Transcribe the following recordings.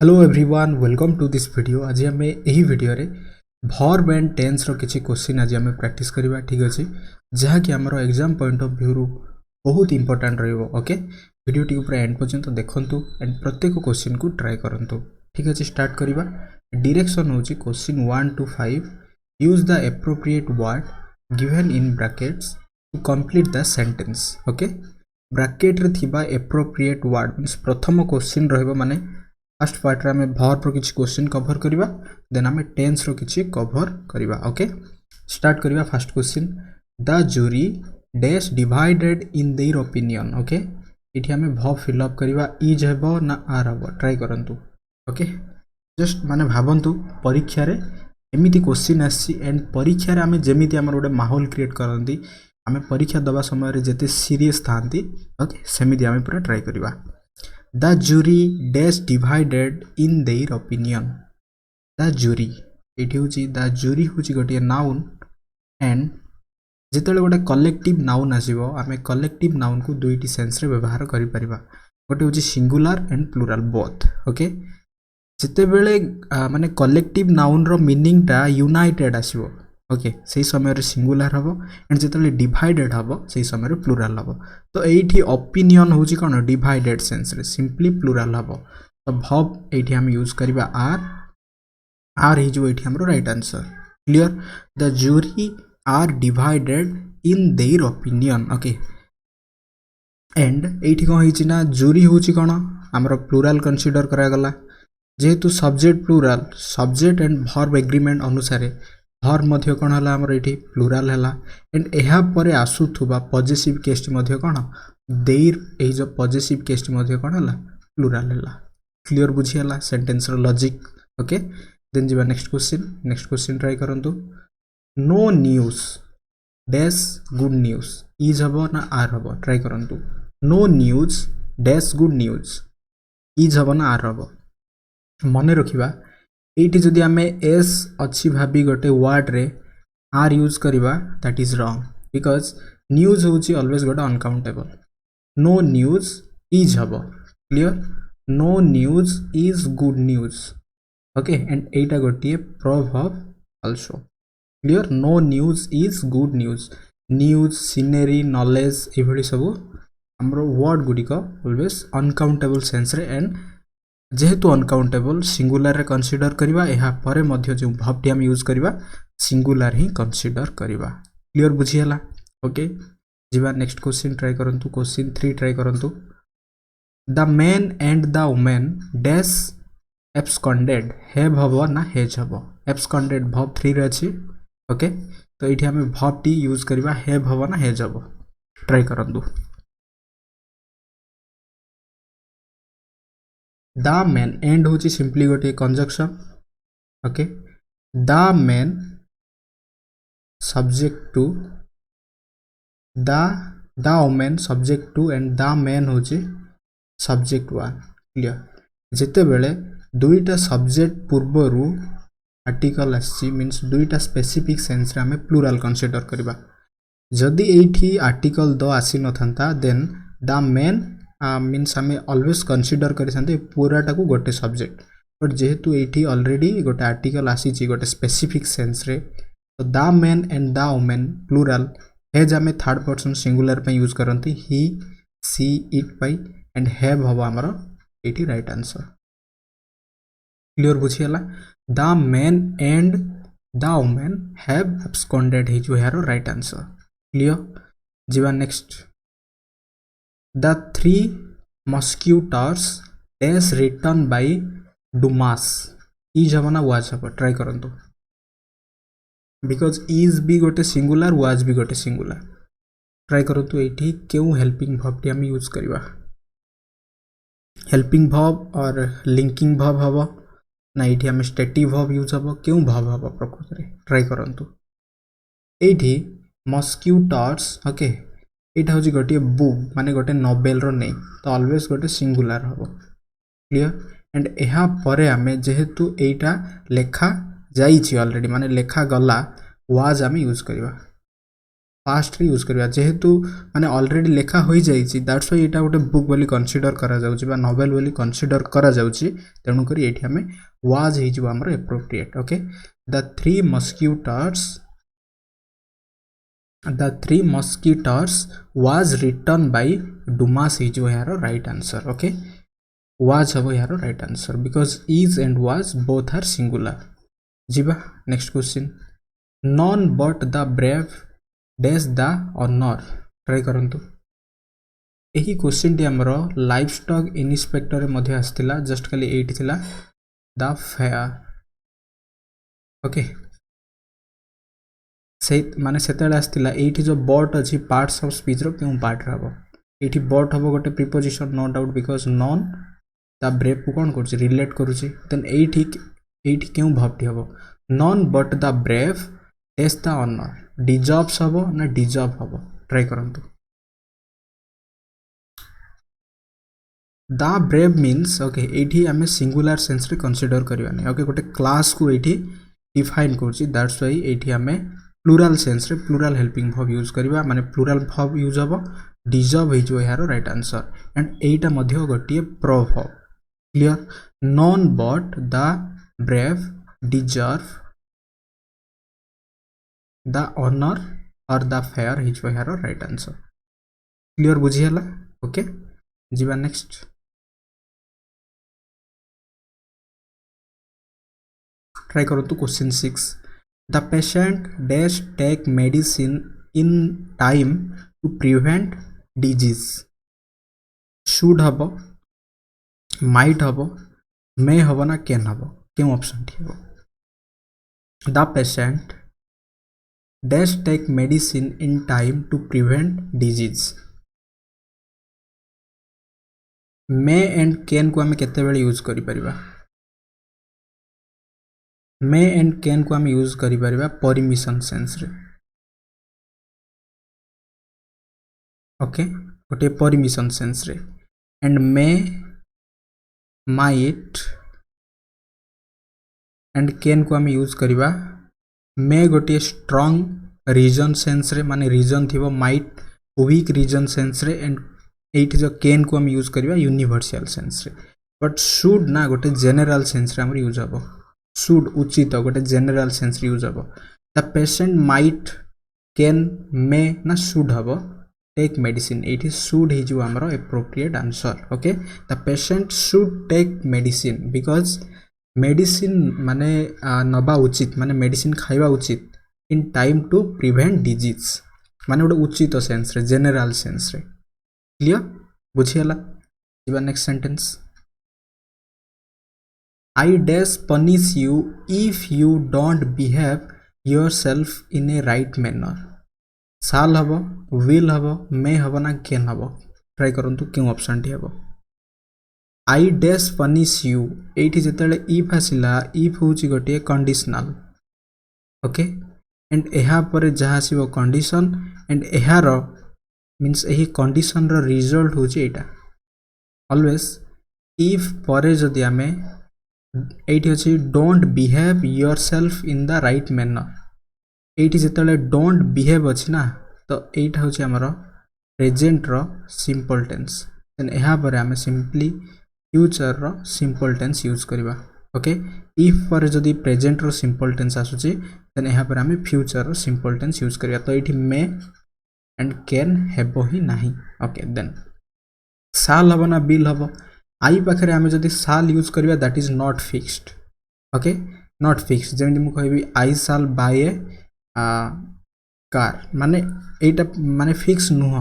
Hello everyone welcome to this video. आज आम यही वीडियो रे वर्ब एंड टेंस रो किछि क्वेश्चन आज आम प्रैक्टिस करबा। ठीक अछि, जहाँकि आमर एग्जाम पॉइंट ऑफ व्यू बहुत इंपोर्टेंट रहिबो। ओके, वीडियो टी ऊपर एंड पर्यंत देखंतु एंड प्रत्येक क्वेश्चन को ट्राई करंतु। ठीक अछि, स्टार्ट करबा। डायरेक्शन होछि question 1 to 5। Use the appropriate word given in brackets to complete the sentence. Okay, bracket रे थिबा एप्रोप्रिएट वर्ड मींस प्रथम क्वेश्चन रहबो माने फर्स्ट पार्ट रे हमें वर्ब रो किछि क्वेश्चन कवर करबा, देन हमें टेंस रो किछि कवर करबा। ओके, स्टार्ट करबा। First question, the jury dash divided in their opinion. Okay, इठी हमें वर्ब फिल अप करबा। इज हेबो ना आर हेबो, ट्राई करंतु। ओके, जस्ट माने भाबंतु परीक्षा रे एमिति क्वेश्चन आसी एंड परीक्षा रे हमें जेमिति हमर गोटे माहौल क्रिएट करंती, हमें परीक्षा दबा समय रे जेते सीरियस थांती। ओके, सेमिति हमें पूरा ट्राई करबा। The jury dash divided in their opinion. The jury एठी होची the jury होची गोटे नाउन एंड जेतेले गोटे कलेक्टिव नाउन आसीबो आमे कलेक्टिव नाउन को दुईटी सेंस रे व्यवहार करि परिबा। गोटे होची singular and plural both. Okay, जेतेबेले माने कलेक्टिव नाउन रो मीनिंग टा यूनाइटेड आसीबो। ओके, सही समय रे सिंगुलर हबो एंड जेतेले डिवाइडेड हबो सही समय रे प्लुरल हबो। तो एठी ओपिनियन होची कोन डिवाइडेड सेंस रे सिंपली प्लुरल हबो। तो वर्ब एठी हम यूज करबा आर ही जो एठी हमरो right answer. Clear, the jury are divided in their opinion. Okay, and एठी कोन हिची ना जूरी होची कोन हमरो प्लुरल कंसीडर करा गला, जेहेतु subject plural subject and verb agreement अनुसार वर्ब मध्य कोन हला हमर एठी प्लुरल हला एंड एहा परे आसुथुबा पॉजिटिव केस मध्य कोन देयर एही जो पॉजिटिव केस मध्य कोन हला प्लुरल हला। क्लियर बुझी हला सेंटेंस रो लॉजिक। ओके, देन जीवा नेक्स्ट क्वेश्चन ट्राई करंतु। No news dash good news, is हबो ना आर हबो, ट्राई करंतु। No news dash good news, is हबो ना आर हबो। मने रखिबा एठी जदि आमे एस अछि भाबी गोटे वर्ड रे आर यूज करिबा that is wrong, because news होची ऑलवेज गोटे अनकाउंटेबल। नो न्यूज इज हबो। Clear, no news is good news. Okay, and एटा गोटे proverb also. Clear, no news is good news. News scenery knowledge एभली सब हमरो word गुडी को ऑलवेज अनकाउंटेबल सेंस रे एंड जेहेतु अनकाउंटेबल सिंगुलर रे कंसीडर करिबा। एहा परे मध्य जो वर्ब टी हम यूज करिबा सिंगुलर ही कंसीडर करिबा। क्लियर बुझी हला। ओके, जीवा नेक्स्ट क्वेश्चन ट्राई करंतु। क्वेश्चन 3 ट्राई करंतु। The man and the women dash absconded, have हबो ना हैज हबो, एब्सकॉन्डेड वर्ब 3 रे अछि। ओके, तो एठी हमें वर्ब टी यूज करिबा हैव हबो ना हैज हबो, ट्राई करंतु। द मैन एंड होची सिंपली गोटे conjunction. Okay, the man subject to the women subject to and the man होची सब्जेक्ट 1। क्लियर, जेते बेले दुईटा सब्जेक्ट पूर्वरु आर्टिकल आसी मींस दुईटा स्पेसिफिक सेंस रे हमें प्लुरल कंसीडर करबा। जदि एठी आर्टिकल द आसी नथंता देन द मैन मीन्स हमें ऑलवेज कंसीडर करिसंते पूराटा को गोटे सब्जेक्ट, बट जेहेतु एठी ऑलरेडी गोटे आर्टिकल आसी गोटे स्पेसिफिक सेंस रे, तो the man and the women plural has हमें थर्ड पर्सन सिंगुलर पे यूज करंती ही सी इट पाई एंड हैव हबो हमरो एठी राइट आंसर। क्लियर बुझी हला, the man and the women have absconded ही जो हेरो राइट आंसर। क्लियर, जीवा next. The three mosquitoes dash written by Dumas, is हबो ना was हबो, ट्राई करंतु। बिकॉज इज भी गोटे सिंगुलर was भी गोटे सिंगुलर, ट्राई करंतु। एठी केउ हेल्पिंग वर्ब टी हम यूज करबा, हेल्पिंग वर्ब और लिंकिंग वर्ब हबो ना एठी हम स्टेटिव वर्ब यूज हबो, केउ वर्ब हबो प्रकृति रे, ट्राई करंतु। एठी मस्क्यूटर्स। ओके, एटा होची गोटे बुक माने गोटे नोवेल रो नेम, तो ऑलवेज गोटे सिंगुलर हबो। क्लियर, एंड एहा परे हमें जेहेतु एटा लेखा जाईची ऑलरेडी माने लेखा गला वाज हमें यूज करबा। पास्ट रे यूज करबा जेहेतु माने ऑलरेडी लेखा होई जाईची दैट्स व्हाई एटा गोटे बुक बोली कंसीडर करा जाउची बा नोवेल बोली कंसीडर करा जाउची तेणु करी एठी हमें वाज हे जिवो हमर appropriate okay the three musketeers was written by Dumas is your right answer okay was habo your right answer because is and was both are singular jiba next question none but the brave dash the honor try karantu एही question T हमरो life stock inspector मध्ये आस्तिला just खाली 8 थिला the fair okay से माने सेतेले आस्तिला एठी जो but अछि पार्ट्स ऑफ स्पीच रो क्यों पार्ट रहबो एठी बट हबो गोटे preposition no doubt because none the brave को कोन करछि रिलेट करूछि देन एठी क्यों भाबटी हबो नॉन बट द ब्रेव टेस द ऑनर डिजर्व्स हबो ना डिजर्व हबो ट्राई करंतु द ब्रेव मीन्स ओके एठी हमें सिंगुलर सेंस रे कंसीडर करबानी ओके गोटे क्लास को एठी डिफाइन करछि दैट्स व्हाई एठी हमें प्लूरल सेंस रे प्लूरल हेल्पिंग वर्ब यूज करबा माने प्लूरल वर्ब यूज हबो डिजर्व हे जो यार राइट आंसर एंड एटा मध्ये गोटिए proverb clear none but the brave deserve the honour or the fair हे जो यार राइट आंसर क्लियर बुझी हला ओके जीवा नेक्स्ट ट्राई करो तो question 6 the patient dash take medicine in time to prevent disease should हबो माइट हबो मे हबो ना कैन हबो क्यों ऑप्शन ठी हबो the patient dash take medicine in time to prevent disease may and can को हमें केते बेले यूज करि परिबा मे एंड कैन को हम यूज करि परिबा परमिशन सेंस रे ओके गोटे परमिशन सेंस रे and may might and can को हम यूज करिबा मे गोटे स्ट्रांग रीजन सेंस रे माने रीजन थिबो माइट वीक रीजन सेंस रे एंड एट जो कैन को हम यूज करिबा यूनिवर्सल सेंस रे बट शुड ना गोटे जनरल सेंस रे हमर यूज हबो शुड उचित गोटे जनरल सेंस रे यूज हबो the patient might can may ना शुड हबो टेक मेडिसिन एठी शुड हे जो हमरो appropriate answer okay the patient should take medicine because medicine माने नबा उचित माने मेडिसिन खाइबा उचित in time to prevent disease माने गोटे उचित सेंस रे जनरल सेंस रे क्लियर बुझियला जीवा next sentence I dash punish you if you don't behave yourself in a right manner shall हबो will हबो may हबो ना can हबो ट्राई करंतु क्यों ऑप्शन टी हबो I dash punish you एठी जेतेले if आसिला if होची गोटे कंडीशनल ओके एंड एहा परे जहा आसीबो कंडीशन एंड एहार मींस एही कंडीशन रो रिजल्ट होची एटा ऑलवेज if परे जदी हमें एठी अछि don't behave yourself in the right manner एठी जेतेले डोंट बिहेव अछि ना तो एटा होछि हमरो प्रेजेंट रो सिंपल टेंस देन एहा पर हमें सिंपली फ्यूचर रो सिंपल टेंस यूज करबा ओके इफ पर जदी प्रेजेंट रो सिंपल टेंस आसुछि देन एहा पर हमें फ्यूचर रो सिंपल टेंस यूज करबा तो एठी मे एंड कैन हेबो ही नाही ओके देन शाल हबो ना बिल हबो आई पाखे आम जदि साल यूज करवा that is not fixed okay not fixed जमी मुझे कहि आई साल बाय ए कार माने एटा माने फिक्स नुह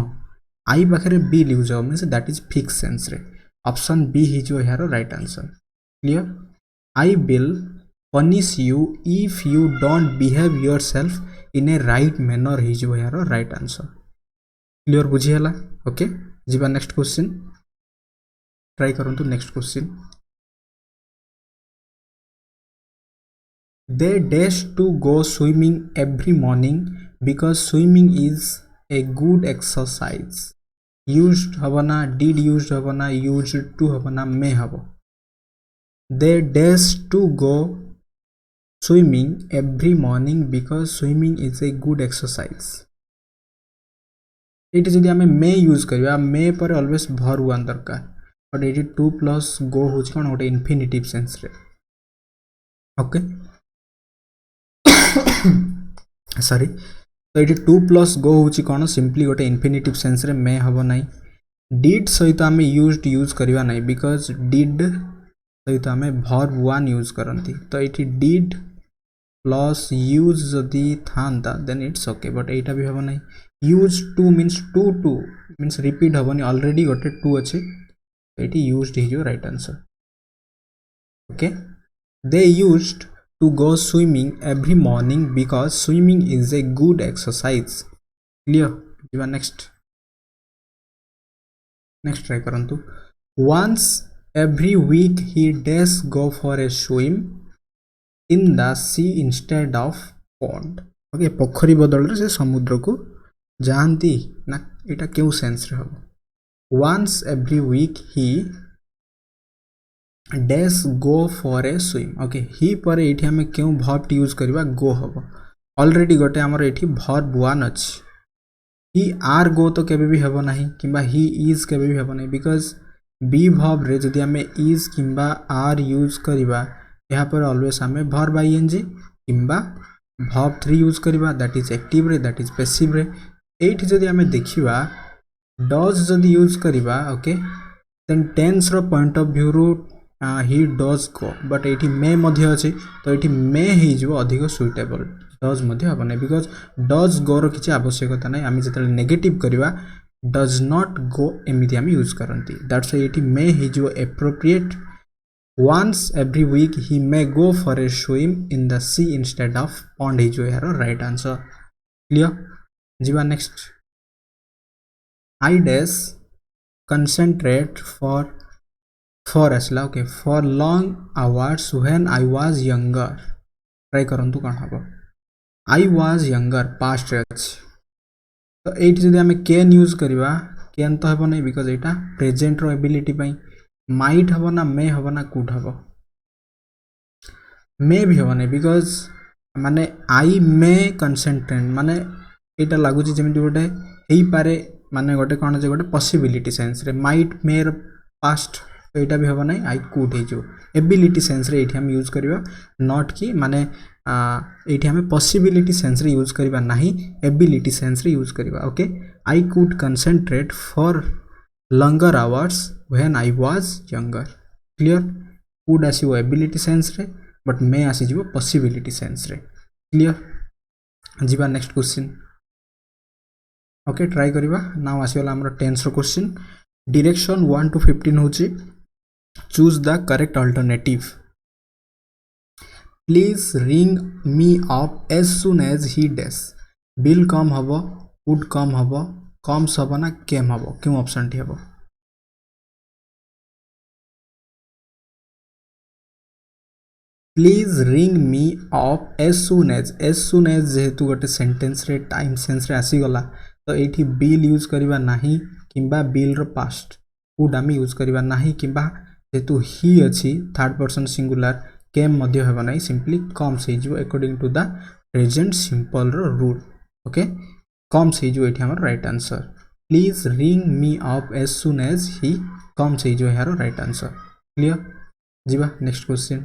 आई पाखे बिल यूज हो means that is fix sense रे ऑप्शन बी ही जो यार right answer clear I will punish you if you don't behave yourself in a right manner ही जो यार राइट आंसर क्लियर बुझीगला ओके जीवा नेक्स्ट क्वेश्चन ट्राई करंतु next question they dash to go swimming every morning because swimming is a good exercise used हबना did used हबना used to Habna मे हबो they dash to go swimming every morning because swimming is a good exercise एटी जदि आमे मे use करबा मे पर always भर one दरकार बट एटी टू प्लस गो होची कोन गोटे इन्फिनिटिव सेंस रे ओके सॉरी तो ये टू प्लस गो होची कौन सिंपली गोटे इन्फिनिटिव सेंस रे मे हबो नाई डिड सहित आम यूज करवा ना बिकज डिड सहित आम भर्ब वन यूज करती तो ये डिड प्लस यूज जदि था देन इट्स ओके बट यहाँ भी हम ना use two means two means repeat हेनी अलरेडी गोटे टू अच्छे तो ये यूज्ड हो right answer okay they used to go swimming every morning because swimming is a good exercise clear जीवा next try करंतु once every week he does go for a swim in the sea instead of pond okay पोखरी बदल से समुद्र को जानती ना एटा क्यों sense रे हो once every week he dash go for a swim okay ही पर ये आम क्यों भर्ब यूज करवा गो हम ऑलरेडी गोटे आमर ये भर्ब वन अच्छी ही आर गो तो केबे भी हेबो नहीं किंबा ही इज केबे भी हेबो नहीं बिकॉज बी भर्ब रे जदि आम इज किंबा आर यूज करवा यहाँ पर ऑलवेज आम भर्ब आईएनजी किंबा भर्ब 3 यूज करवा दैट इज एक्टिव रे दैट इज पैसिव रे एठी जदि आम देखिबा डज जदि यूज करवा ओके देन टेंस रो पॉइंट ऑफ व्यू रो ही डज गो बट ये मे अच्छे तो ये मे हो अधिक सुइटेबल डज हम ना बिकज डज गो रि आवश्यकता ना आम जो नेगेटिव करवा डज नॉट गो एमती आम यूज करती दैट्स ये मे हो appropriate once every week he may go for a swim in the sea instead of pond हो यार राइट आंसर क्लियर जीवा next I dash concentrate for आसला okay for long hours when I was younger try करंतु कौन हम आई was younger past रे अच्छे तो ये जब आम कैन यूज करवा कैन तो हम नहीं बिकज यहाँ प्रेजेंट रो एबिलिटी माइट हम ना मे हम ना कुड हम मे भी हम नहीं बिकज माने आई मे कंसेंट्रेट माने यहाँ लगुच जमी गोटे हो पारे माने गोटे कौन जे गोटे पॉसिबिलिटी सेंस रे माइट मे पास्ट तो यहाँ भी हम ना आई कुड हो एबिलिटी सेंस रे हम यूज करवा नॉट कि माने ये आम पॉसिबिलिटी सेंस रे यूज करवा नहीं एबिलिटी सेंस रे यूज करवा okay I could concentrate for longer hours when I was younger clear could आसीबो एबिलिटी सेंस रे बट मे आसीजिवो पॉसिबिलिटी सेंस रे क्लियर जीवा नेक्स्ट क्वेश्चन ओके ट्राई करवा नाउ आसीगला हमर टेंस रो क्वेश्चन डायरेक्शन 1 to 15 होची choose the correct alternative please ring me up as soon as he dash will come हम वुड कम हम कम्स हम ना केम हम क्यों ऑप्शन टी हम please ring me up as soon as जेहेतु गोटे सेंटेंस रे टाइम सेंस रे आसीगला तो ये बिल यूज करवा नहीं किंबा बिल रो पास्ट वुड आम यूज करवा नहीं किंबा जेहेतु ही अच्छी थर्ड पर्सन सिंगुलर केम मध्य हेबा नहीं सिंपली कम्स हो according to the present simple row rule okay comes हो हमर right answer please ring me up as soon as he comes हो यार राइट आंसर क्लियर जीवा नेक्स्ट क्वेश्चन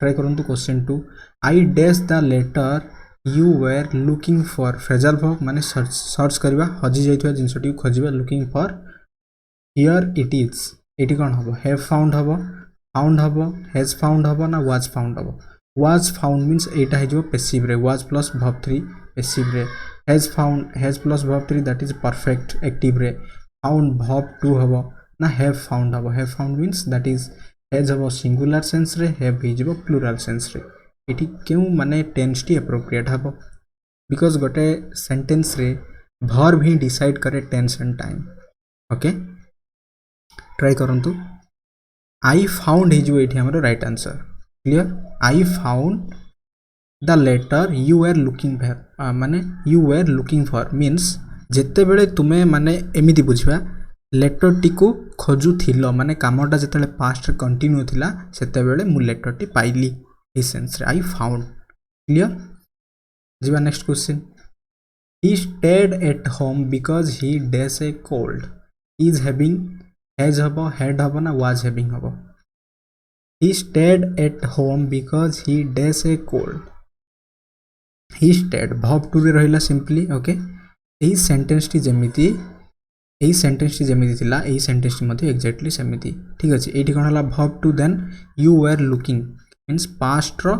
ट्राई करंतु question 2 I dash the letter you where looking for phrasal verb माने search करवा हजि जाइथवा जिनसटी खोजिबा looking for here it is एटी कौन हम हैव फाउंड हम हैज फाउंड हम ना वाज फाउंड हम वाज फाउंड मीन्स यहाँ हो पैसिव रे वाज प्लस वर्ब 3 पैसिव रे has plus verb 3 that is perfect active रे फाउंड वर्ब 2 हम ना have found means that is has हम सिंगुलर सेंस रे हैव हो प्लुराल सेंस रे ये क्यों माने टेंस टी एप्रोप्रिएट हम बिकज गोटे सेंटेंस रे वर्ब ही डिसाइड करे tense and time okay try करंतु आई फाउंड हो हमर right answer clear I found the letter you are looking for माने you are looking for means जिते बेले तुमे माने एमिति बुझिबा लेटर टी को खोजुथिल माने कामटा जिते पास्ट कंटिन्यू थिला सेते बेले मु लेटर टी पाइली ए सेंस रे आई फाउंड क्लियर जीवा next question he stayed at home because he dash a cold. Is having has habo had habo na was having habo. He stayed at home because he dash a cold. He stayed verb to रे रहिला simply okay एही sentence T जेमिति थिला एही sentence टी मध्ये exactly सेमिति ठीक अछि एठी कोन हला verb to then you were looking means past रो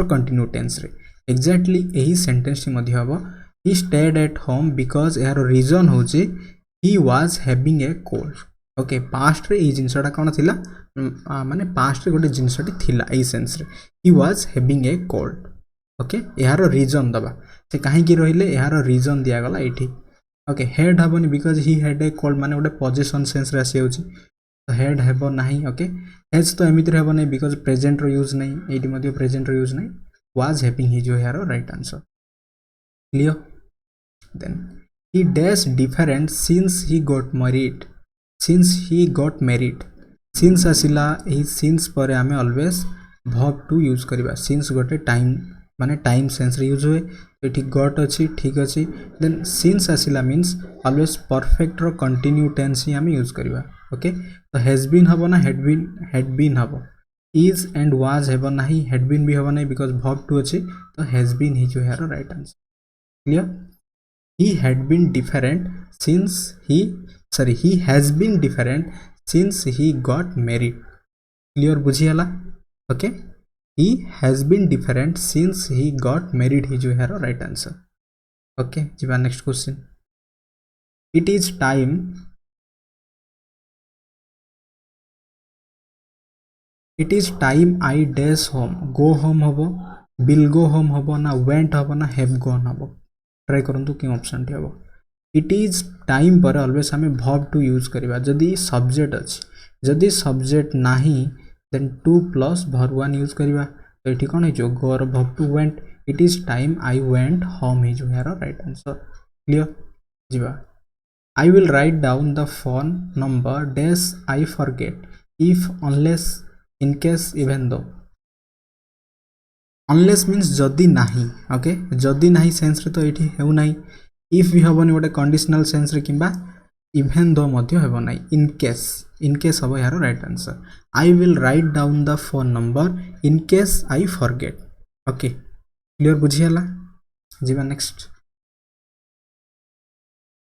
कंटिन्यू टेंस रे एक्जेक्टली एही सेंटेंस टी मध्ये हबो he stayed at home because यार रीजन होची he was having a cold okay past रे ए जिंसटा कोन थिला माने पास्ट रे गोटे जिंसटी थिला एही सेंस रे he was having a cold okay यार रीजन दबा से काहे की रहिले यार रीजन दिया गला एठी ओके हेड हबनी because he had a cold माने गोटे पोजीशन सेंस रे आसी होची तो हेड हेबो नाही ओके हेज तो एमिति रहबो नै बिकॉज़ प्रेजेंट रो यूज नै एठी मध्ये प्रेजेंट रो यूज नै was having ही जो यार right answer clear then he dash different since he got married since आसिला एही since पर आमे ऑलवेज verb to यूज करबा since गोटे टाइम माने टाइम सेंस रे यूज होए एठी गॉट अछि ठीक अछि देन since आसिला मींस ऑलवेज परफेक्ट रो कंटिन्यू टेंस ही हम यूज करबा ओके तो हैज बीन हबो ना हैड बीन हबो इज एंड वाज हेबो नाही हैड बीन भी हबो नाही बिकॉज़ verb to अछि तो हैज बीन ही जो यार right answer clear he had been different since he has been different since he got married clear बुझियाला okay he has been different since he got married ही जो है right answer okay जीवा next question it is time I dash home go home हबो will go home हबो ना went हबो ना have gone हबो ट्राई करंतु कि ऑप्शन टी हबो it is time पर ऑलवेज हमें verb to यूज करबा जदी सब्जेक्ट अछि जदी सब्जेक्ट नाही then to plus verb one use करबा तो एठी कोन जो गोर verb to went it is time I went home ही जो है राइट आंसर क्लियर जीवा I will write down the phone number dash I forget if unless in case even though unless means जदी नाही ओके जदी नाही sense रे तो एठी हेउ नाही if भी हबनी गोटे कंडीशनल सेंस रे किबा even though मध्य हेबो नाही in case हबो यार right answer I will write down the phone number in case I forget okay clear बुझियाला जीवा next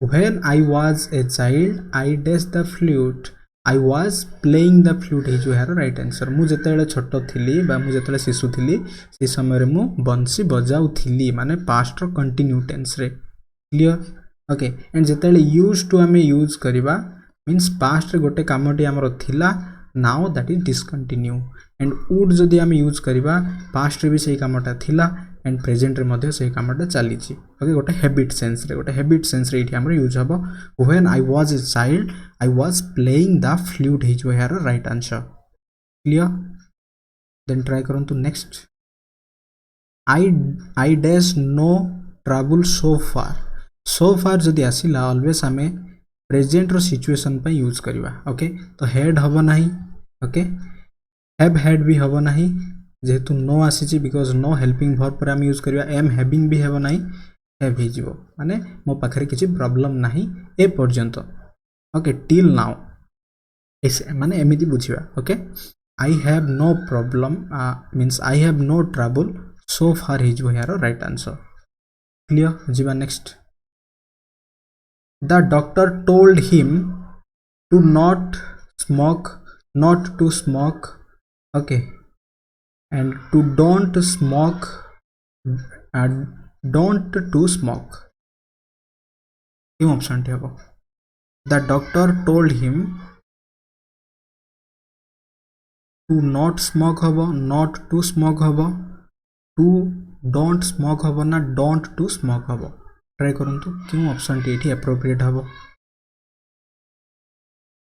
when I was a child I dashed the flute I was playing the flute ही जो है right answer मु जतेले छोटो थिली बा मु जतेले शिशु थिली से समय रे मु बंसी बजाउ थिली माने पास्ट रो कंटिन्यू टेंस रे क्लियर ओके एंड जतेले यूज्ड टू हमें यूज करबा मींस पास्ट रे गोटे कामटी हमरो थिला now that is discontinue and would जदी हमें यूज करबा पास्ट रे भी सही कामटा थिला एंड प्रेजेंट रे मध्ये सही कामटा चली छि ओके गोटे हैबिट सेंस रे इठी हमरो यूज हबो when I was a child I was playing the flute ही जो है right answer clear then try करंतु next I dash no trouble so far जदी आसिला ऑलवेज हमें प्रेजेंट रो सिचुएशन पे यूज करबा ओके तो हेड हबो नाही ओके हैव हैड भी हबो नाही जेहेतु नो आसी बिकॉज नो हेल्पिंग वर्ब पर हम यूज करबा एम हैविंग भी हेबो नाही हैव ही जीवो माने मो पाखरे किछि प्रॉब्लम नाही ए पर्यंत ओके टिल नाउ ऐसे माने एमिति बुझिबा okay I have no problem means I have no trouble so far ही जो यार राइट आंसर क्लियर जीवा next the doctor told him to not to smoke okay and to don't smoke don't to smoke क्यों option टे हबो the doctor told him to not smoke हबो not to smoke हबो to don't smoke हबो ना don't to smoke हबो try करंतु क्यों ऑप्शन टे एठी एप्रोप्रिएट हबो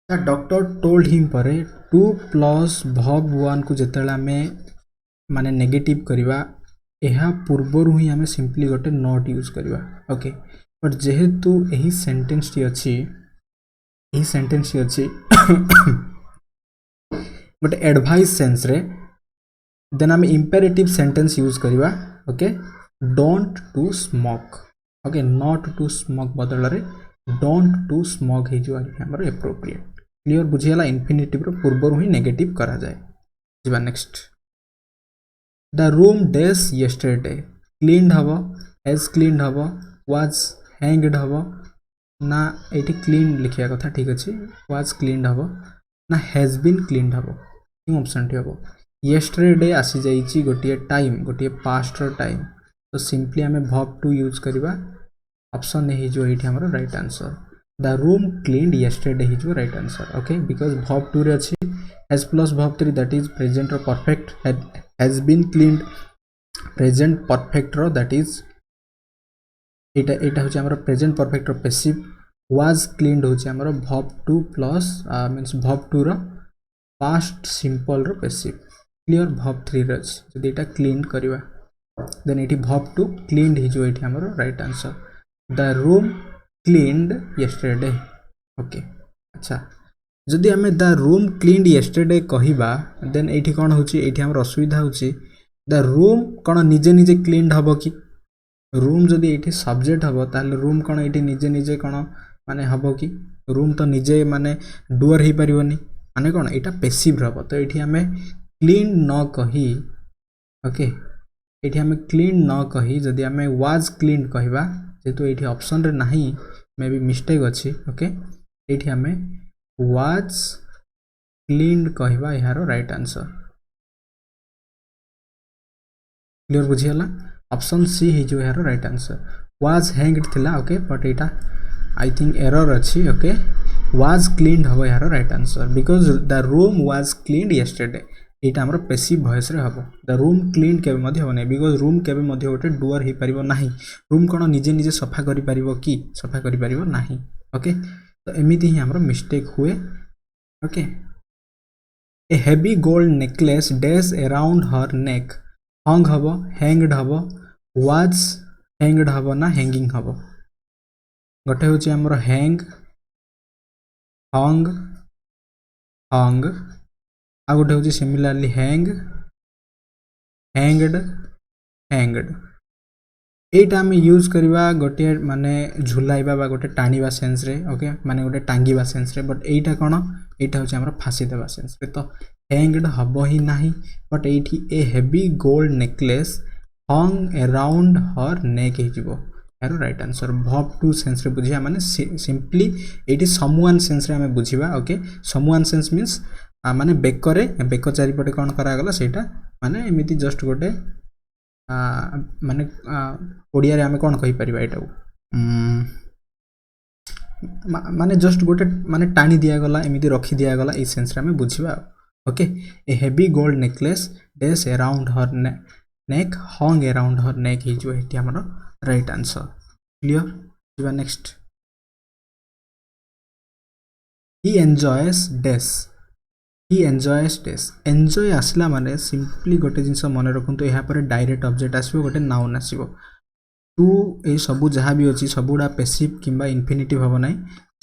द डॉक्टर टोल्ड हिम परे टू प्लस verb one को जेतेला में माने नेगेटिव करबा एहा पूर्वरु ही हमें सिंपली गोटे नॉट यूज करबा ओके बट जेहेतु एही सेंटेंस टी अछि गोटे एडवाइस सेंस रे देन हम इंपेरेटिव सेंटेंस यूज करबा okay don't to smoke okay not to smoke बदल रे डोंट टू स्मोक हे जो हमर एप्रोप्रिएट क्लियर बुझियाला इन्फिनिटिव रो पूर्व ही नेगेटिव करा जाए जीवा नेक्स्ट द रूम डेज येस्टरडे क्लीन्ड हबो एज क्लीन्ड हबो वाज हैंग्ड हबो ना एटी क्लीन लिखिया कथा ठीक अछि वाज क्लीन्ड हबो ना हैज बीन क्लीन्ड हबो कि ऑप्शन टी हबो येस्टरडे आसी जाईची गोटिए टाइम गोटिए पास्ट रो टाइम तो सिंपली हमें वर्ब टू यूज करबा ऑप्शन ए जो एठी हमर right answer the room cleaned yesterday ही जो right answer okay because verb two रे अछि has plus verb 3 that is present और perfect has been cleaned present perfect रो दैट इज एटा एटा होचे हमर प्रेजेंट परफेक्ट रो पैसिव वाज क्लीन्ड होचे हमर वर्ब 2 प्लस मींस वर्ब 2 रो पास्ट सिंपल रो पैसिव क्लियर वर्ब 3 रो जदि एटा क्लीन करबा देन एटी वर्ब 2 क्लीन्ड ही जो एटी हमर right answer the room cleaned yesterday okay अच्छा जदि हमें द रूम क्लीन्ड येस्टरडे कहिबा देन एठी कोन होची एठी हमर असुविधा होची द रूम कोन निजे निजे क्लीन्ड हबो कि रूम जदि एठी सब्जेक्ट हबो ताले रूम कोन एठी निजे निजे कोन माने हबो कि रूम तो निजे माने डुअर ही परिबोनी माने कोन एटा पैसिव हबो तो एठी हमें क्लीन न कही ओके एठी हमें क्लीन न कही जदि हमें वाज क्लीन कहिबा जेतु एठी ऑप्शन रे नाही मे बी मिस्टेक अछि ओके एठी हमें वाज क्लीन्ड कहिबा यारो राइट आंसर क्लियर बुझियला ऑप्शन सी ही जो यारो राइट आंसर वाज हैंग्ड थिला ओके बट एटा आई थिंक एरर अछि ओके वाज क्लीन्ड हबो यारो right answer because the room was cleaned yesterday एटा हमर पैसिव वॉइस रे हबो द रूम क्लीन केबे मध्ये होने बिकॉज़ रूम केबे मध्ये ओटे डुअर ही परिबो नाही रूम कोन निजे निजे सफा करि परिबो कि सफा करि परिबो नाही ओके तो एमिति ही हमर मिस्टेक हुए okay a heavy gold necklace dash around her neck hung हबो हैंग्ड हबो वाज हैंग्ड हबो ना हैंगिंग हबो गटे होची हमर हैंग हंग हंग आ गोटे होची सिमिलरली हैंग हैंग्ड हैंग्ड एटा हम यूज करबा गोटे माने झुलाइबा बा गोटे टाणीबा सेंस रे ओके माने गोटे टांगीबा सेंस रे बट एटा कोन एटा होची हमर फांसी देबा सेंस रे तो हैंग्ड हबो ही नाही बट एठी a heavy gold necklace hung around her neck हे जिवो यार right answer verb two sense रे बुझिया माने सिंपली एटी समवन सेंस रे हमें बुझिबा ओके समवन सेंस मींस माने बेकरे बेक चारिपटे कोन करा गला सेटा माने एमिति जस्ट गोटे माने ओडिया रे हमें कोन कहि परिबा एटा माने जस्ट गोटे माने टाणी दिया गला एमिति रखी दिया गला ए सेंस रे हमें बुझिबा okay a heavy gold necklace days around her neck hung around her नेक ही जो एटी हमर राइट आंसर क्लियर जीवा नेक्स्ट ही एन्जॉयस डेस ही एन्जॉयस डेस एन्जॉय आसला माने सिंपली गोटे जिंस मन रखंतु यहाँ पर डायरेक्ट ऑब्जेक्ट आसीबो गोटे नाउन आसीबो टू ए सबु जहाँ भी अछि सबुडा पैसिव किंबा इन्फिनिटिव हबो नै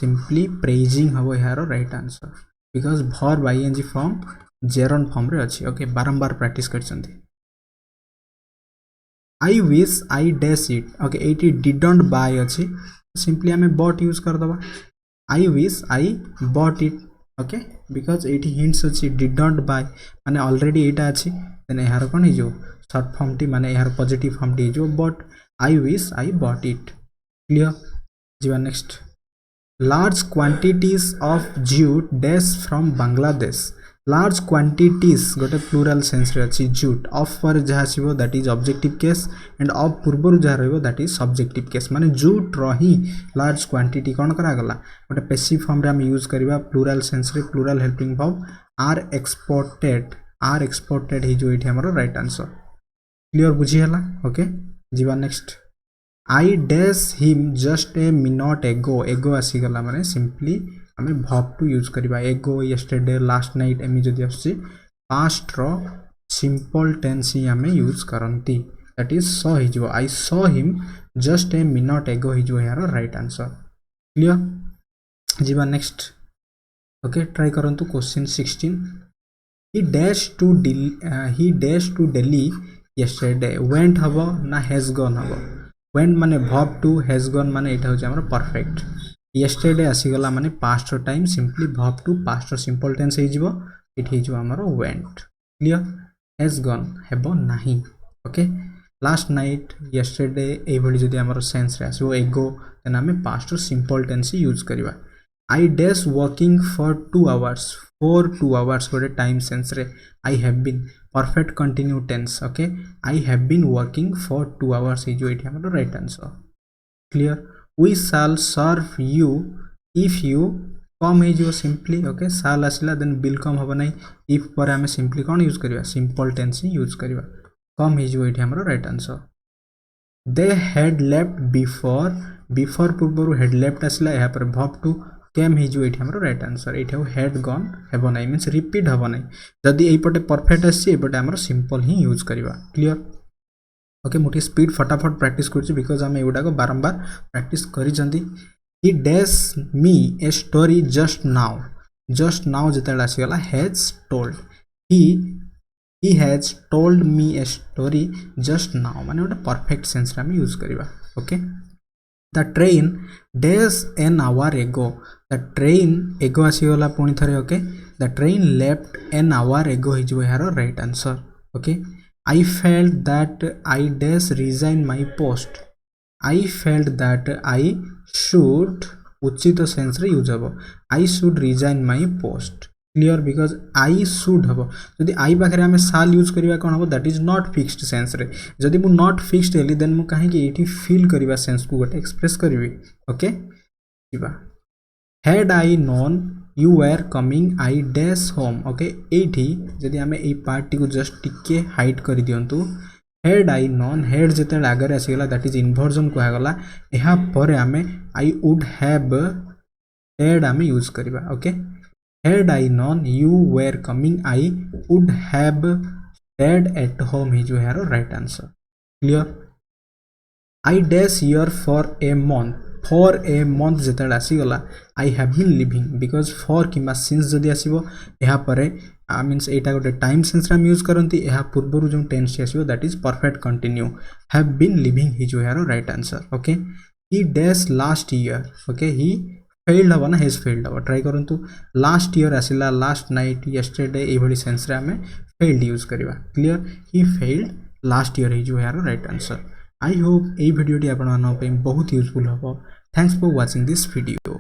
सिंपली प्रेजिंग हबो यार right answer because verb ING form gerund form रे अछि ओके बारंबार प्रैक्टिस करछंती I wish I dash it okay एटी डिडंट बाय अछि सिंपली हमें बॉट यूज कर दबा I wish I bought it okay because एटी हिंट्स अछि डिडंट बाय माने ऑलरेडी एटा अछि देन यार कोन हे जो शॉर्ट फॉर्म टी माने यार पॉजिटिव फॉर्म टी जो but I wish I bought it clear जीवा next large quantities of jute dash from Bangladesh large quantities गोटे प्लूरल सेंस रे अछि जूट ऑफ पर जहा छिबो that is objective case and of पूर्वरु जहा रहबो दैट इज सब्जेक्टिव केस माने जूट रही लार्ज क्वांटिटी कोन करा गला गोटे पैसिव फॉर्म रे हम यूज करबा प्लूरल सेंस रे plural helping verb are exported ही जो एठी हमरो राइट आंसर क्लियर बुझी हला ओके जीवा next I dash him just a minute एगो आसी गला माने सिंपली हमें वर्ब टू यूज करबा एगो यस्टरडे लास्ट नाइट एमी जदी आसी पास्ट रो सिंपल टेंस ही हमें यूज करंती दैट इज सॉ ही जो I saw him just a minute ago ही जो यार राइट आंसर क्लियर जीवा नेक्स्ट ओके ट्राई करंतु question 16 he dash to Delhi yesterday went हबो ना has gone हबो went माने verb to has gone माने एटा होचे हमर perfect yesterday आसी गला माने past time simply verb to past simple tense हे जिवो इट हे जिवो हमर went clear has gone हेबो नाही ओके last night yesterday ए भली जदी हमर सेंस रे आसो ago देन हमें past simple tense यूज करबा I dash working for 2 hours for 2 hours गोटे time sense रे I have been perfect continue tense okay I have been working for 2 hours हे जो एठी हमर right answer clear we shall serve you if you come हे जो simply okay shall आसिला then will come होबा नै if पर हमें simply कोन use करबा simple tense use करबा come हे जो एठी हमर right answer they had left before पूर्वरु had left आसिला यहाँ पर verb to came हे जो एठी हमर राइट आंसर एठी had gone हेबो नै मींस रिपीट होबो नै जदी एई पटे परफेक्ट आसी एई पटे हमर सिंपल ही यूज करबा क्लियर ओके मुठी स्पीड फटाफट प्रैक्टिस करछि बिकॉज़ हम एउडा को बारंबार प्रैक्टिस करि जंदी he dash me a story just now जेतला आसी गला has told he has told me a story just now माने ओटा परफेक्ट सेंस रे हम यूज करबा okay The train dash an hour ago. The train ago आसी गला पुणी थरे okay The train left an hour ago ही जो यार right answer okay I felt that I dash resign my post. I felt that I should उचित sense रे use हबो I should resign my post. Clear because I should हबो जदी I पाखरे हमें shall use करिवा कोन हबो that is not fixed sense रे जदी मु not fixed हेली देन मु काहे कि एठी फील करिवा सेंस को गोटे एक्सप्रेस करिवि ओके जिबा had I known you were coming I dash home okay एठी जदी हमें ए पार्ट को जस्ट टिके हाइड करि दियंतु had I known had जेते आगर आसी गला that is inversion को गला एहा परे हमें I would have had हमें यूज करिवा okay had I known you were coming I would have stayed at home ही जो है right answer clear I dash here for a month जेतल आसी गला I have been living because for किबा since जदी आसीबो एहा परे means एटा गोटे time sense रे हम यूज करंती एहा पूर्वरु जो टेंस आसीबो that is perfect continue have been living ही जो है right answer okay he dash last year okay he failed हवा ना has failed हवा ट्राई करंतु लास्ट ईयर आसिला लास्ट नाइट yesterday ए भली सेंस रे हमें failed यूज करबा clear he failed last year ही जो है राइट आंसर आई होप ए वीडियो टी आपन मानन पे बहुत यूजफुल हबो thanks for watching this video.